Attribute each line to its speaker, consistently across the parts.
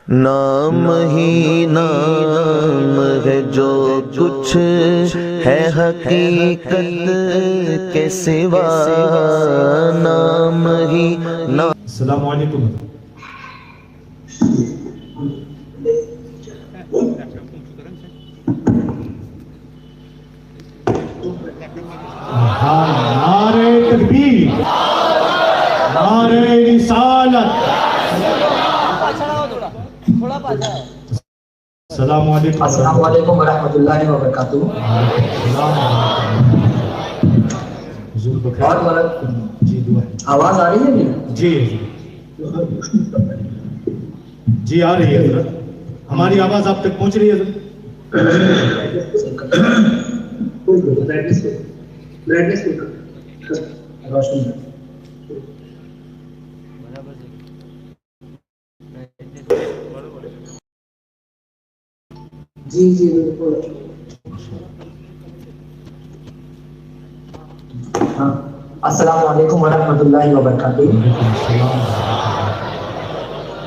Speaker 1: نام ہی نام ہے جو کچھ ہے حقیقت کے سوا، نام ہی نام۔
Speaker 2: السلام علیکم۔ نعرہ تکبیر، نعرہ رسالت۔ السلام علیکم۔
Speaker 3: السلام علیکم ورحمۃ اللہ وبرکاتہ۔ اور آواز آ رہی ہے میری؟
Speaker 2: جی جی آ رہی ہے حضرت، ہماری آواز آپ تک پہنچ رہی ہے حضرت؟
Speaker 3: جی جی بالکل۔ ہاں، السلام علیکم ورحمۃ اللہ وبرکاتہ۔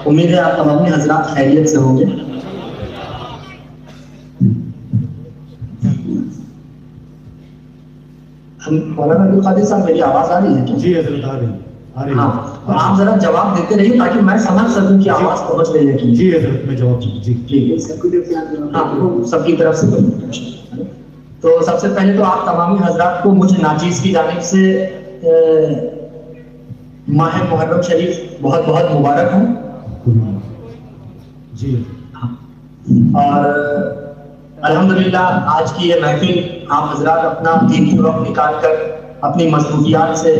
Speaker 3: امید ہے آپ تمام حضرات خیریت سے ہوں گے۔ مولانا عبدالقادر صاحب، میری آواز آ رہی ہے کیا؟
Speaker 2: جی حضرت آ رہی ہے۔
Speaker 3: ہاں، آپ ذرا جواب دیتے رہیے تاکہ میں سمجھ سکوں کہ آواز پہنچ رہی ہے کہ
Speaker 2: جی حضرت میں جواب دوں۔ جی
Speaker 3: ٹھیک ہے، ہاں سب کی طرف سے۔ تو سب سے پہلے تو آپ تمامی حضرات کو مجھ ناچیز کی جانب سے ماہ محرم شریف بہت بہت مبارک ہوں۔
Speaker 2: جی
Speaker 3: اور الحمدللہ آج کی یہ محفل آپ حضرات اپنا قیمتی وقت نکال کر اپنی مصروفیات سے،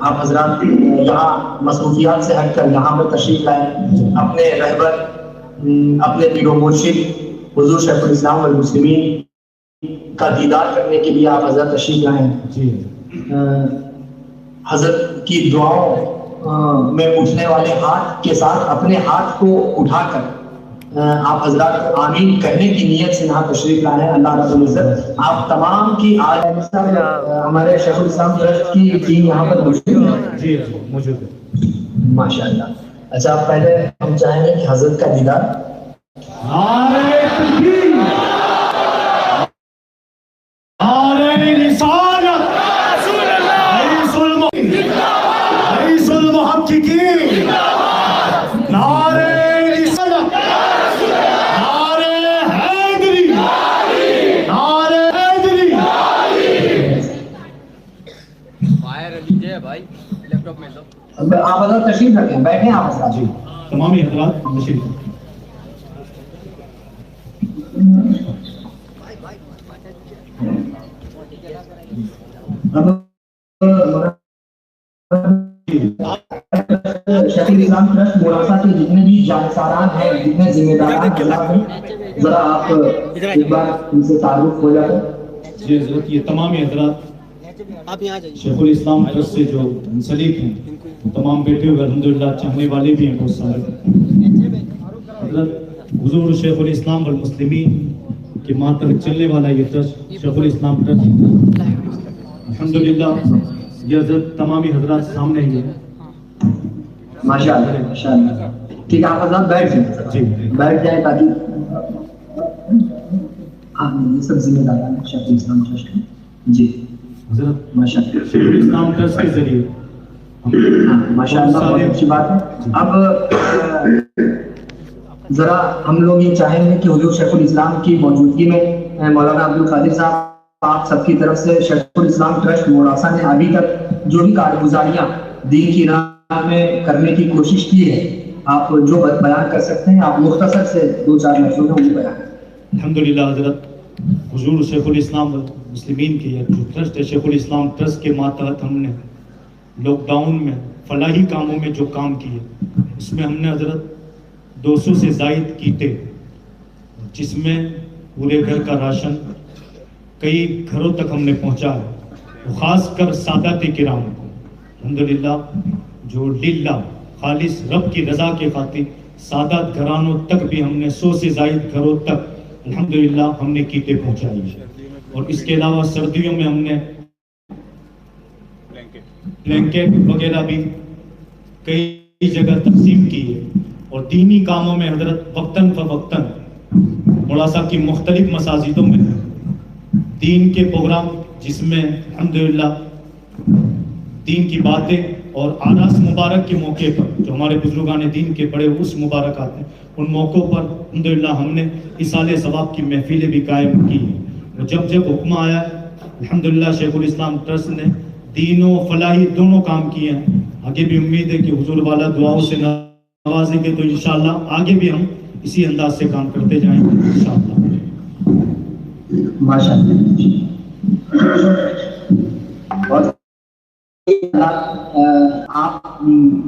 Speaker 3: آپ حضرات یہاں مصروفیات سے ہٹ کر یہاں پر تشریف لائے، اپنے رہبر، اپنے پیر و مرشد حضور شیخ الاسلام والمسلمین کا دیدار کرنے کے لیے آپ حضرت تشریف لائے ہیں۔ حضرت کی دعاؤں میں اٹھنے والے ہاتھ کے ساتھ اپنے ہاتھ کو اٹھا کر آپ حضرات آمین کہنے کی نیت سے یہاں تشریف لائے ہیں۔ اللہ رب العزت آپ تمام کی آج ہمارے شیخ الاسلام ٹرسٹ کی ٹیم یہاں پر موجود ہے۔
Speaker 2: جی موجود ہے
Speaker 3: ماشاء اللہ۔ اچھا، پہلے ہم چاہیں گے کہ حضرت کا دیدار۔
Speaker 2: نعرہ تکبیر، نعرہ رسالت، رئیس المحققین، نعرہ رسالت، نعرہ حیدری، نعرہ حیدری۔
Speaker 3: آپ حضرت تشریف رکھیں، بیٹھیں آپ حضرات۔
Speaker 2: جی تمامی حضرات تشریف رکھیں۔
Speaker 3: شیخ الاسلام ٹرسٹ موراسا کے جتنے بھی جانساران ہیں، جتنے ذمہ داران حضرات ہیں، ذرا آپ ایک بار ان سے تعارف ہو جائے۔
Speaker 2: جی حضرت، یہ تمامی حضرات شیخ الاسلام ٹرسٹ سے جو منسلک ہیں وہ تمام بیٹھے ہوئے الحمدللہ چاہنے والے بھی ہیں بہت سارے۔ حضرت حضور شیخ الاسلام والمسلمین کے ماتحت چلنے والا یہ ٹرسٹ شیخ الاسلام ٹرسٹ الحمدللہ، یہ حضرت تمامی حضرات سامنے ہی ہیں۔
Speaker 3: ماشاءاللہ ماشاءاللہ۔ ٹھیک ہے، آپ حضرات بیٹھ جائیں،
Speaker 2: جی
Speaker 3: بیٹھ جائیں تاکہ یہ سب ذمہ داران ہیں شیخ الاسلام ٹرسٹ کے۔ جی
Speaker 2: حضرت
Speaker 3: ماشاءاللہ،
Speaker 2: شیخ الاسلام ٹرسٹ کے ذریعے
Speaker 3: ماشاءاللہ بہت اچھی بات ہے۔ اب ذرا ہم لوگ یہ چاہیں گے کہ حضور شیخ الاسلام کی موجودگی میں مولانا عبدالقادر صاحب آپ سب کی طرف سے شیخ الاسلام ٹرسٹ موراسا نے ابھی تک جو بھی کارگزاریاں دین کی راہ میں کرنے کی کوشش کی ہے، آپ جو بیان کر سکتے ہیں، آپ مختصر سے دو چار لفظوں میں وہ بیان کریں۔
Speaker 2: الحمدللہ حضرت حضور شیخ الاسلام والمسلمین کی جو ٹرسٹ ہے شیخ الاسلام ٹرسٹ کے ماتحت ہم نے لاک ڈاؤن میں فلاحی کاموں میں جو کام کیے، اس میں ہم نے حضرت 200 سے زائد کیٹیں، جس میں پورے گھر کا راشن کئی گھروں تک ہم نے پہنچا ہے، خاص کر سادات کرام کو الحمدللہ جو للہ خالص رب کی رضا کے خاطر سادات گھرانوں تک بھی ہم نے 100 سے زائد گھروں تک الحمدللہ ہم نے کیٹیں پہنچائی ہیں۔ اور اس کے علاوہ سردیوں میں ہم نے بلینکٹ وغیرہ بھی کئی جگہ تقسیم کی ہے، और दीनी कामों में हजरत वक्तन फ़वक्तन मौला साहब की मुख्तलिफ मसाजिदों में दीन के प्रोग्राम, जिसमें अल्हम्दुलिल्लाह दीन की बातें और आरास मुबारक के मौके पर जो हमारे बुजुर्गान दीन के बड़े उस मुबारक आते हैं, उन मौक़ों पर अल्हम्दुलिल्लाह हमने इसाले सवाब की महफिलें भी कायम की हैं। जब जब हुक्म आया अल्हम्दुलिल्लाह शेखुल इस्लाम ट्रस्ट ने दीनों फलाही दोनों काम किए हैं। आगे भी उम्मीद है कि हुजूर वाला दुआओं से नवाजेंगे, तो इंशाअल्लाह आगे भी हम इसी अंदाज से काम करते जाएंगे इंशाअल्लाह।
Speaker 3: माशाअल्लाह। आप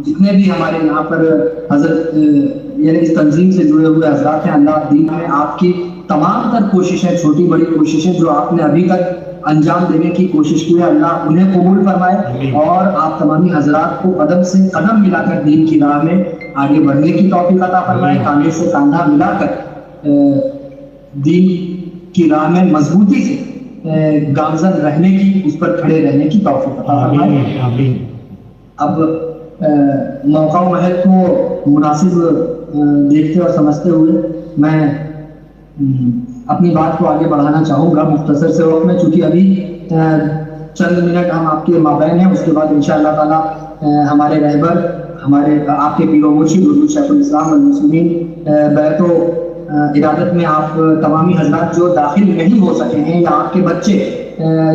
Speaker 3: जितने भी हमारे यहाँ पर हजरत यानी इस तंजीम से जुड़े हुए हजरात हैं, अल्लाह दीन में आपकी तमाम तर कोशिशें, छोटी बड़ी कोशिशें जो आपने अभी तक अंजाम देने की कोशिश की है, अल्लाह उन्हें कबूल फरमाए और आप तमामी हजरात को कदम से कदम मिलाकर दीन की राह में आगे बढ़ने की तौफीक अता फरमाए, कांधे से कांधा मिलाकर दीन की राह में मजबूती से गामजन रहने की, उस पर खड़े रहने की तौफीक अता फरमाए। अब मौका महल को मुनासिब देखते और समझते हुए मैं अपनी बात को आगे बढ़ाना चाहूँगा मुख्तसर से वक्त में, चूँकि अभी चंद मिनट हम आपके माबैन हैं, उसके बाद इंशाअल्लाह ताला हमारे रहबर, हमारे आपके पीरो मुर्शिद हुजूर शेखुल इस्लाम वल मुस्लिमीन बैतो इरादत में आप तमामी हजरात जो दाखिल नहीं हो सके हैं, या आपके बच्चे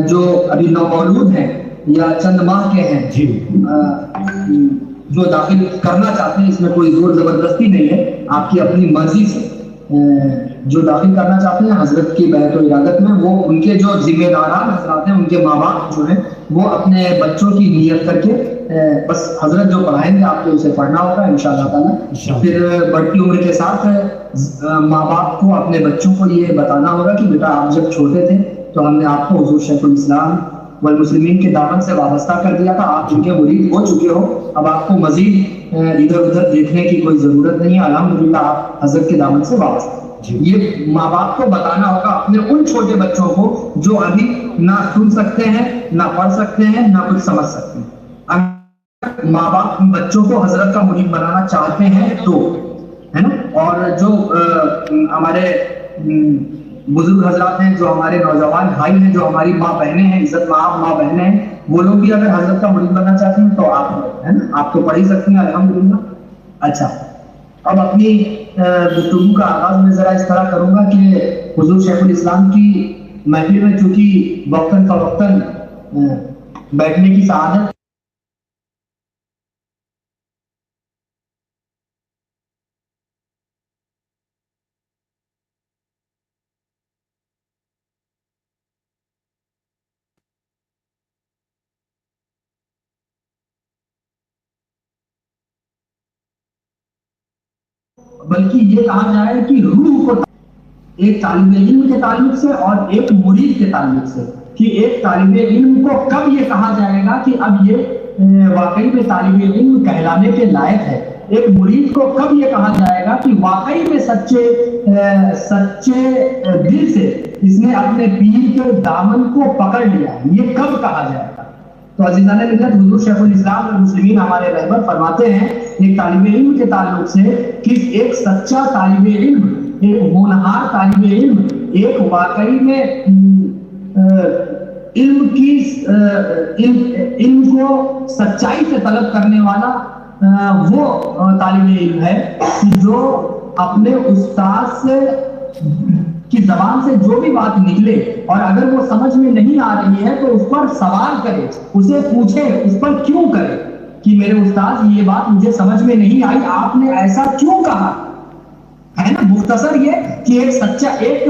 Speaker 3: जो अभी नौमौलूद हैं या चंद माह के हैं जी, जो दाखिल करना चाहते हैं, इसमें कोई जोर जबरदस्ती नहीं है, आपकी अपनी मर्जी से जो दाखिल करना चाहते हैं हजरत की बैत और इरादत में, वो उनके जो जिम्मेदारान हजरात हैं, उनके माँ बाप जो हैं, वो अपने बच्चों की नियत करके बस हजरत जो पढ़ाएंगे आपको उसे पढ़ना होगा इंशाअल्लाह ताला। फिर बढ़ती उम्र के साथ माँ बाप को अपने बच्चों को ये बताना होगा कि बेटा आप जब छोटे थे तो हमने आपको हुजूर शेखुल इस्लाम वल मुस्लिमीन के दामन से वाबस्ता कर दिया था, आप उनके मुरीद हो चुके हो, अब आपको मजीद इधर उधर देखने की कोई जरूरत नहीं है, अल्हम्दुलिल्लाह आप हजरत के दामन से वाबस्ता। ये माँ बाप को बताना होगा अपने उन छोटे बच्चों को जो अभी ना सुन सकते हैं, ना पढ़ सकते हैं, ना कुछ समझ सकते हैं। अगर माँ बाप बच्चों को हजरत का मुरीद बनाना चाहते हैं तो, है ना, और जो हमारे बुजुर्ग हजरात हैं, जो हमारे नौजवान भाई हैं, जो हमारी माँ बहनें हैं, इज्जत माँ बहनें हैं, वो लोग भी अगर हजरत का मुरीद बनना चाहते हैं तो आप, है ना, आप तो पढ़ ही सकते हैं अल्हम्दुलिल्लाह। अच्छा, अब अपनी गुफ्तगू का आगाज में जरा इस तरह करूंगा कि हुजूर शेखुल इस्लाम की महफिल में चूंकि वक्तन फवक्तन बैठने की सआदत, बल्कि ये कहा जाए कि रूह को एक तालिब इल्म के ताल्लुक से और एक मुरीद के ताल्लुक से, कि एक तालिब इल्म को कब ये कहा जाएगा कि अब ये वाकई में तालिब इल्म कहलाने के लायक है, एक मुरीद को कब ये कहा जाएगा कि वाकई में सच्चे दिल से इसने अपने पीर के दामन को पकड़ लिया, ये कब कहा जाएगा। तो अज़ीज़ान मिल्लत हुजूर शेखुल इस्लाम और मुस्लिमीन हमारे रहबर फरमाते हैं एक तालिब इल्म के ताल्लुक से कि एक सच्चा तालिब इल्म, एक होनहार तालिब इल्म, एक वाकई में इल्म को सच्चाई से तलब करने वाला वो तालिब इल्म है कि जो अपने उस्ताद से की जबान से जो भी बात निकले और अगर वो समझ में नहीं आ रही है तो उस पर सवाल करे, उसे पूछे, उस पर क्यों करे कि मेरे उस्ताद ये बात मुझे समझ में नहीं आई, आपने ऐसा क्यों कहा, है ना। मुख्तसर ये कि एक सच्चा, एक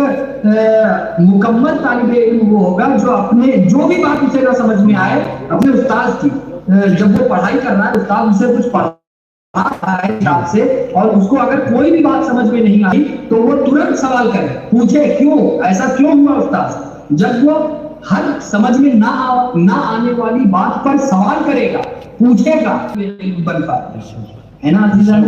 Speaker 3: मुकम्मल तालिब इल्म वो होगा जो अपने जो भी बात उसे ना समझ में आए अपने उस्ताद की, जब वो पढ़ाई कर रहा है उस्ताद उसे कुछ पढ़ा से और उसको अगर कोई भी बात समझ में नहीं आई तो वो तुरंत सवाल करे, पूछे क्यों, ऐसा क्यों हुआ उस्ताद। जब वो हर समझ में ना आने वाली बात पर सवाल करेगा, पूछेगा, बन पाता है ना अज़ीज़ान।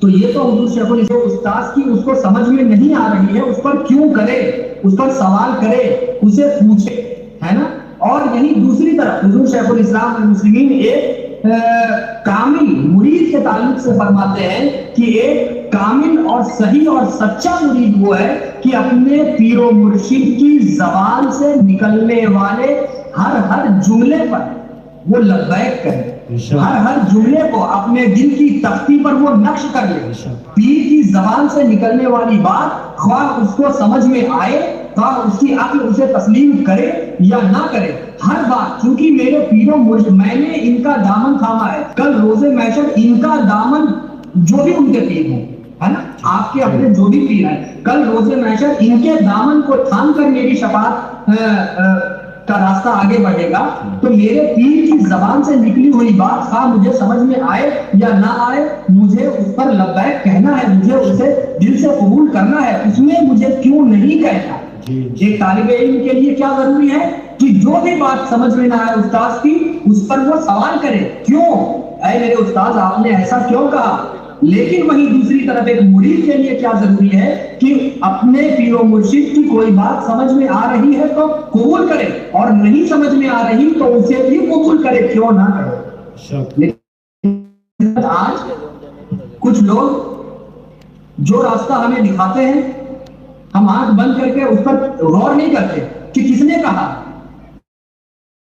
Speaker 3: तो ये तो हुजूर शेखुल इस्लाम उस्ताद की उसको समझ में नहीं आ रही है, उस पर क्यों करे, उस पर सवाल करे, उसे पूछे, है ना। और यही दूसरी तरफ हुजूर शेखुल इस्लाम और मुस्लिमीन एक कामिल मुरीद के ताल्लुक से फरमाते हैं कि एक कामिल और सही और सच्चा मुरीद वो है कि अपने पीरो मुर्शिद की जबान से निकलने वाले हर जुमले पर वो लब्बैक करे, हर जुमले को अपने दिल की तख्ती पर वो नक्श कर ले। पीर की जबान से निकलने वाली बात ख्वाह उसको समझ में आए, ख्वाह उसकी अक्ल उसे तस्लीम करे या ना करे, हर बात, क्योंकि मेरे पीरों मुर्शिद, मैंने इनका दामन थामा है, कल रोजे महशर इनका दामन, जो भी उनके पीर हो, है ना, आपके अपने जो भी पीर हैं, कल रोजे महशर इनके दामन को थाम कर मेरी शफाअत का रास्ता आगे बढ़ेगा। तो मेरे पीर की जबान से निकली हुई बात खा मुझे समझ में आए या ना आए, मुझे उस पर लब्बैक कहना है, मुझे उसे दिल से कबूल करना है, उसमें मुझे क्यों नहीं कहना। एक तालिबे इल्म के लिए क्या जरूरी है कि जो भी बात समझ में ना आए उस्ताद की, उस पर वो सवाल करे, क्यों ऐ मेरे उस्ताद आपने ऐसा क्यों कहा। लेकिन वहीं दूसरी तरफ एक मुरीद के लिए क्या जरूरी है कि अपने पीरो मुर्शिद की कोई बात समझ में आ रही है तो कबूल करे, और नहीं समझ में आ रही तो उसे भी कबूल करे, क्यों ना करे। लेकिन आज कुछ लोग जो रास्ता हमें दिखाते हैं, हम आंख बंद करके उस पर गौर नहीं करते कि किसने कहा।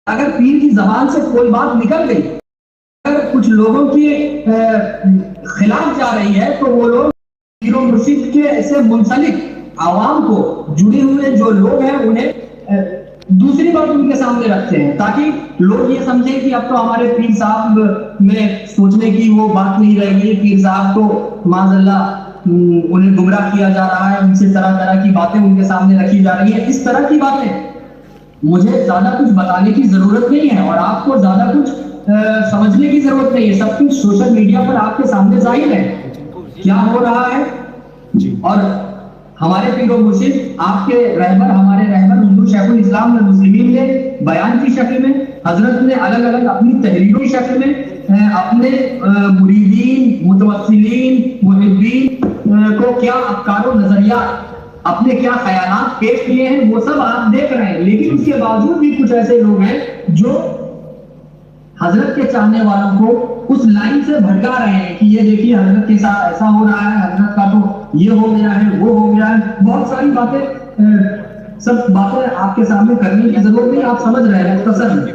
Speaker 3: अगर पीर की जबान से कोई बात निकल गई, अगर कुछ लोगों के खिलाफ जा रही है, तो वो लोग पीरो मुर्शिद के ऐसे मुंसलिक आवाम को, जुड़े हुए जो लोग हैं, उन्हें दूसरी बात उनके सामने रखते हैं, ताकि लोग ये समझें कि अब तो हमारे पीर साहब में सोचने की वो बात नहीं रहेगी, पीर साहब तो माज़अल्लाह उन्हें गुमराह किया जा रहा है, उनसे तरह तरह की बातें उनके सामने रखी जा रही है। इस तरह की बातें मुझे ज्यादा कुछ बताने की जरूरत नहीं है, और आपको ज्यादा कुछ समझने की जरूरत नहीं है, सब कुछ सोशल मीडिया पर आपके सामने जाहिर है क्या हो रहा है। और हमारे पीरो मुर्शिद, आपके रहबर, हमारे रहबर हुजूर शेखुल इस्लाम ने मुस्लिमीन ने बयान की शक्ल में, हजरत ने अलग अलग अपनी तहरीरों की शक्ल में अपने मुरीदीन, मुतवस्सिलीन, मुहिब्बीन को क्या अफकार नजरिया, अपने क्या ख्यालात पेश किए हैं, वो सब आप देख रहे हैं। लेकिन उसके बावजूद भी कुछ ऐसे लोग हैं जो हजरत के चाहने वालों को उस लाइन से भटका रहे हैं कि ये देखिए हजरत के साथ ऐसा हो रहा है, हजरत का तो ये हो गया है, वो हो गया है, बहुत सारी बातें, सब बातें आपके सामने करने की जरूरत नहीं, आप समझ रहे हैं मुख्तसर में।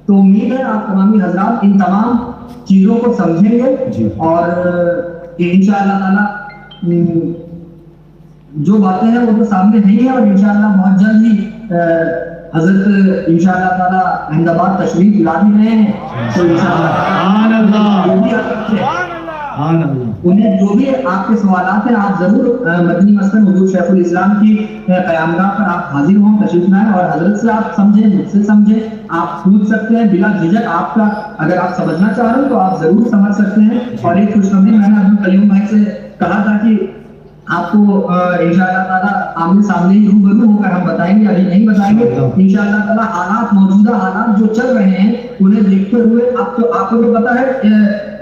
Speaker 3: तो उम्मीद है आप तमामी हजरात इन तमाम चीजों को समझेंगे, और इंशाअल्लाह ताला जो बातें हैं वो तो सामने नहीं है, और इंशाअल्लाह बहुत जल्द ही हजरत इंशाअल्लाह ताला अहमदाबाद तशरीफ ला भी रहे हैं। तो उन्हें जो भी आपके सवालात हैं, आप जरूर मदनी मस्कन हुजूर शेखुल इस्लाम की क़यामगाह पर आप हाजिर हों, तशरीफ लाएं, और हजरत से आप समझें, मुझसे समझें, आप पूछ सकते हैं बिला झिझक। आपका अगर आप समझना चाह रहे हो तो आप जरूर समझ सकते हैं। और एक खुशखबरी मैंने अब्दुल कयूम भाई से कहा था कि आपको इंशाअल्लाह ताला आमने सामने ही रूबरू होकर हम बताएंगे, अभी नहीं बताएंगे। इंशाअल्लाह ताला हालात, मौजूदा हालात जो चल रहे हैं उन्हें देखते हुए, अब तो आपको तो पता है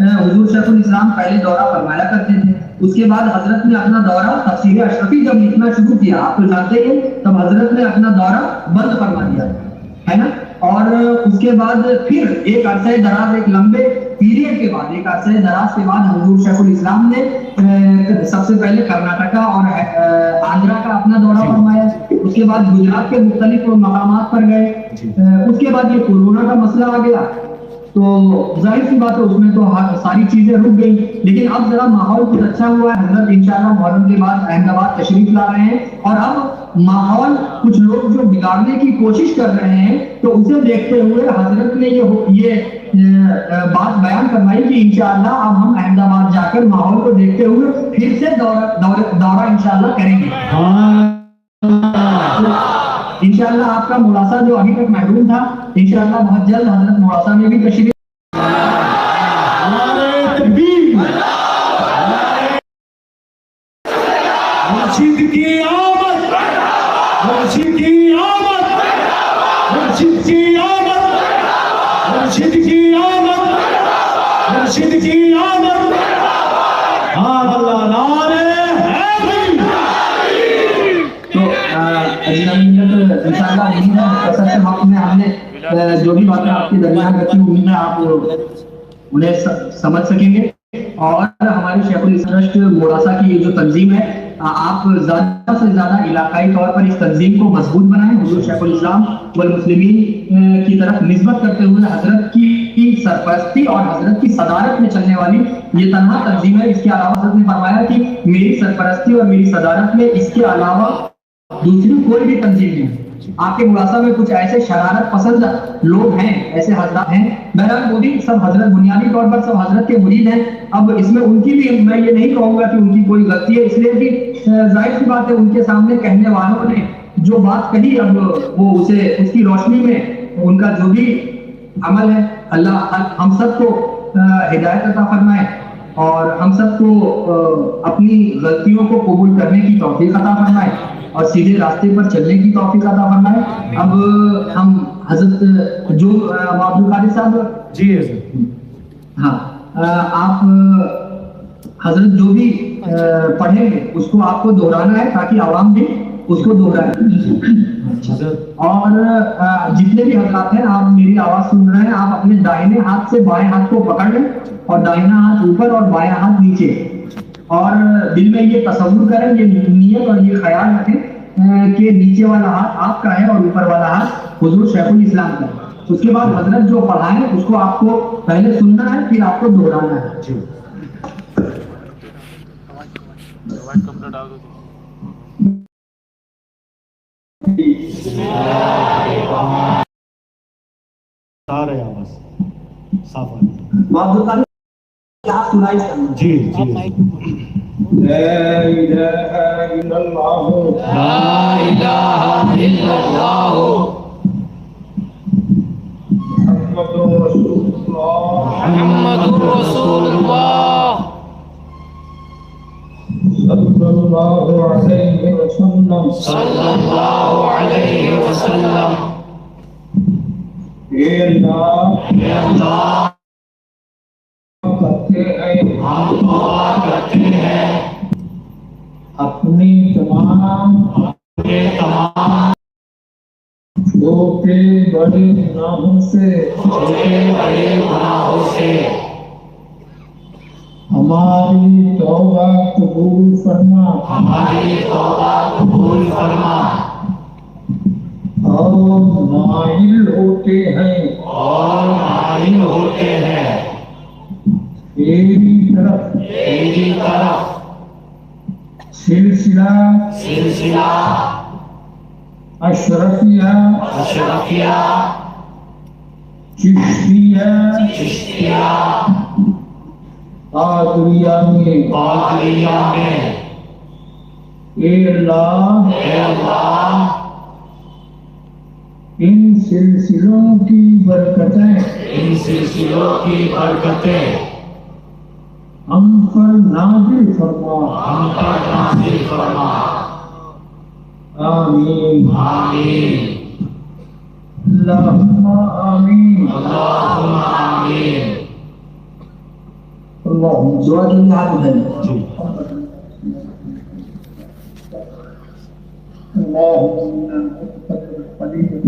Speaker 3: हुजूर शेखुल इस्लाम पहले दौरा फरमाया करते थे, उसके बाद हजरत ने अपना दौरा तफसीर अशरफी जब लिखना शुरू किया, आप तो जानते हैं, तब हजरत ने अपना दौरा बंद फरमा दिया, है ना। और उसके बाद फिर एक अरसे दराज, एक लंबे पीरियड के बाद, एक अरसे दराज के बाद हुजूर शेखुल इस्लाम ने सबसे पहले कर्नाटका और आंध्रा का अपना दौरा फरमाया, उसके बाद गुजरात के मुख्तलिफ मकामात पर गए, उसके बाद ये कोरोना का मसला आ गया, तो जाहिर सी बात है उसमें तो सारी चीजें रुक गई। लेकिन अब जरा माहौल कुछ अच्छा हुआ है, हजरत इंशाअल्लाह मुहर्रम के बाद अहमदाबाद तशरीफ ला रहे हैं, और अब माहौल कुछ लोग जो बिगाड़ने की कोशिश कर रहे हैं, तो उसे देखते हुए हजरत ने ये बात बयान करवाई कि इंशाअल्लाह अब हम अहमदाबाद जाकर माहौल को देखते हुए फिर से दौरा इंशाअल्लाह करेंगे। इंशाअल्लाह आपका मुलासा जो अभी तक महरूम था, इंशाअल्लाह बहुत जल्द हजरत मुलासा में भी तशरीफ।
Speaker 2: मुर्शिद की आमद, मुर्शिद की आमद, मुर्शिद की आमद, मुर्शिद की आमद, मुर्शिद की आमद। हाँ अल्लाह नारे है।
Speaker 3: तो इंशाअल्लाह वक्त में हमने जो भी बातें आपके दरमियान रखी, उम्मीद है आप انہیں سمجھ سکیں گے. اور ہماری شیخ الاسلام ٹرسٹ موراثہ کی جو تنظیم ہے، آپ زیادہ سے زیادہ علاقائی طور پر اس تنظیم کو مضبوط بنائیں. حضور شیخ الاسلام والمسلمین کی طرف نسبت کرتے ہوئے حضرت کی سرپرستی اور حضرت کی صدارت میں چلنے والی یہ تنہا تنظیم ہے. اس کے علاوہ حضرت نے فرمایا کہ میری سرپرستی اور میری صدارت میں اس کے علاوہ دوسری کوئی بھی تنظیم نہیں. آپ کے موراثہ میں کچھ ایسے شرارت پسند لوگ ہیں، ایسے حضرات ہیں، بہرحال وہ بھی سب حضرت بنیادی طور پر سب حضرت کے مرید ہیں. اب اس میں ان کی بھی میں یہ نہیں کہوں گا کہ ان کی کوئی غلطی ہے، اس لیے کہ ظاہر سی بات ہے ان کے سامنے کہنے والوں نے جو بات کہی، اب وہ اسے اس کی روشنی میں ان کا جو بھی عمل ہے، اللہ ہم سب کو ہدایت عطا فرمائے اور ہم سب کو اپنی غلطیوں کو قبول کرنے کی توفیق عطا فرمائے اور سیدھے راستے پر چلنے کی توفیق عطا فرمائے. اب ہم حضرت جو عبد القادر صاحب
Speaker 2: جی ہے سر.
Speaker 3: ہاں، آپ حضرت جو بھی پڑھیں گے اس کو آپ کو دہرانا ہے تاکہ عوام بھی اس کو دہرائے. اور جتنے بھی حضرات ہیں، آپ میری آواز سن رہے ہیں، آپ اپنے دائیں ہاتھ سے بائیں ہاتھ کو پکڑ لیں اور دائنا ہاتھ اوپر اور بائیں ہاتھ نیچے، اور دل میں یہ تصور کریں، یہ نیت اور یہ خیال رکھیں کہ نیچے والا ہاتھ آپ کا ہے اور اوپر والا ہاتھ حضور شیخ الاسلام کا ہے. اس کے بعد حضرت جو پڑھائیں اس کو آپ کو پہلے سننا ہے، پھر آپ کو دہرانا ہے.
Speaker 2: آواز صاف آ رہی
Speaker 3: معذرت کیا سنائی کرنا.
Speaker 2: جی جی.
Speaker 4: لا إله إلا الله
Speaker 5: لا إله إلا الله
Speaker 4: محمد رسول الله
Speaker 5: محمد رسول الله
Speaker 4: صلى الله عليه وسلم
Speaker 5: صلى الله عليه وسلم.
Speaker 4: اے اللہ
Speaker 5: اے اللہ
Speaker 4: کرتے ہیں،
Speaker 5: ہم دعا کرتے ہیں
Speaker 4: اپنی تمام
Speaker 5: اپنے تمام
Speaker 4: چھوٹے بڑے گناہوں سے
Speaker 5: چھوٹے بڑے گناہوں سے
Speaker 4: ہماری توبہ قبول فرما
Speaker 5: ہماری توبہ قبول فرما
Speaker 4: اور مائل ہوتے ہیں
Speaker 5: اور مائل ہوتے ہیں
Speaker 4: تیری طرف
Speaker 5: تیری طرف
Speaker 4: سلسلہ
Speaker 5: سلسلہ
Speaker 4: اشرفیہ
Speaker 5: اشرفیہ
Speaker 4: چشتیہ
Speaker 5: چشتیہ
Speaker 4: قادریہ میں
Speaker 5: قادریہ میں.
Speaker 4: اے اللہ
Speaker 5: اے اللہ
Speaker 4: ان سلسلوں کی برکتیں
Speaker 5: ان سلسلوں کی برکتیں
Speaker 4: ہم پر نازل فرما.
Speaker 5: ہم پر نازل فرما.
Speaker 4: آمین
Speaker 5: آمین.
Speaker 4: اللہم آمین.
Speaker 5: اللہم آمین.
Speaker 4: اللہم
Speaker 3: دعا کے لیے ہاتھ اٹھائیں.
Speaker 2: جی.
Speaker 4: اللہم خلیفۃ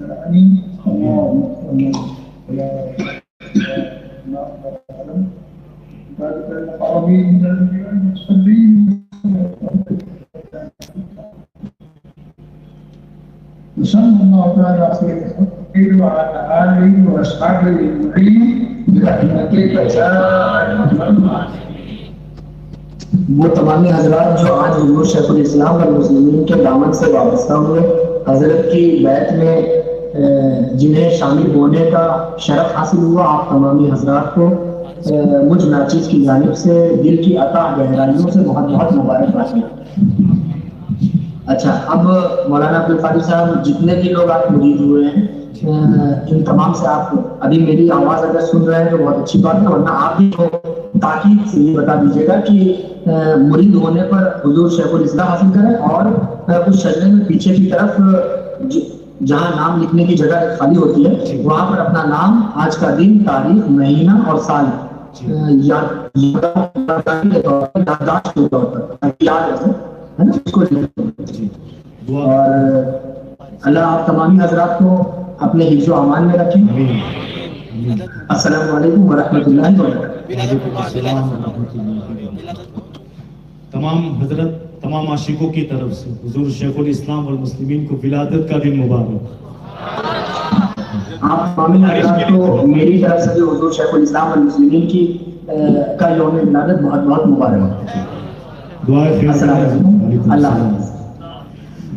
Speaker 4: العلیم اللہم صلی صلی اللہ علیہ وعلى آلہ وأصحابہ أجمعین برحمتک یا ارحم الراحمین.
Speaker 3: وہ تمام حضرات جو آج حضور شیخ الاسلام والمسلمین کے دامن سے وابستہ ہوئے، حضرت کی بیعت میں جنہیں شامل ہونے کا شرف حاصل ہوا، آپ تمامی حضرات کو مجھ ناچیز کی جانب سے دل کی عطا گہرائیوں سے بہت بہت مبارکباد. اچھا، اب مولانا عبد القادر صاحب جتنے بھی لوگ آپ مرید ہوئے ہیں، ان تمام سے آپ ابھی میری آواز اگر سن رہے ہیں تو بہت اچھی بات ہے، ورنہ آپ بھی کو تاکید سے یہ بتا دیجیے گا کہ مرید ہونے پر حضور شیخ الاسلام حاصل کریں اور اس شجرے میں پیچھے کی طرف جہاں نام لکھنے کی جگہ خالی ہوتی ہے وہاں پر اپنا نام، آج کا دن، تاریخ، مہینہ اور سال یادداشت کے طور پر یاد رکھیں، اس کو اور اللہ آپ تمامی حضرات کو اپنے حفظ و امان میں رکھیں السلام علیکم ورحمۃ اللہ وبرکاتہ.
Speaker 2: وعلیکم السلام ورحمۃ اللہ وبرکاتہ. تمام حضرت تمام عاشقوں کی طرف سے حضور شیخ الاسلام والمسلمین کو ولادت کا دن مبارک.
Speaker 3: آپ تمام حضرات کو میری طرف سے بھی حضور شیخ الاسلام والمسلمین کی کا یوم ولادت بہت بہت مبارک.
Speaker 2: دعائے خیر.
Speaker 3: السلام علیکم. اللہ حافظ.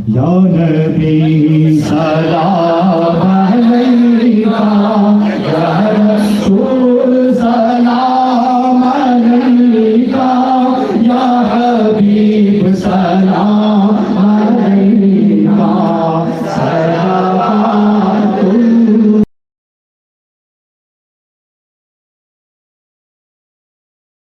Speaker 2: یا نبی
Speaker 5: سلام علیکہ یا رسول سلام علیکہ یا حبیب سلام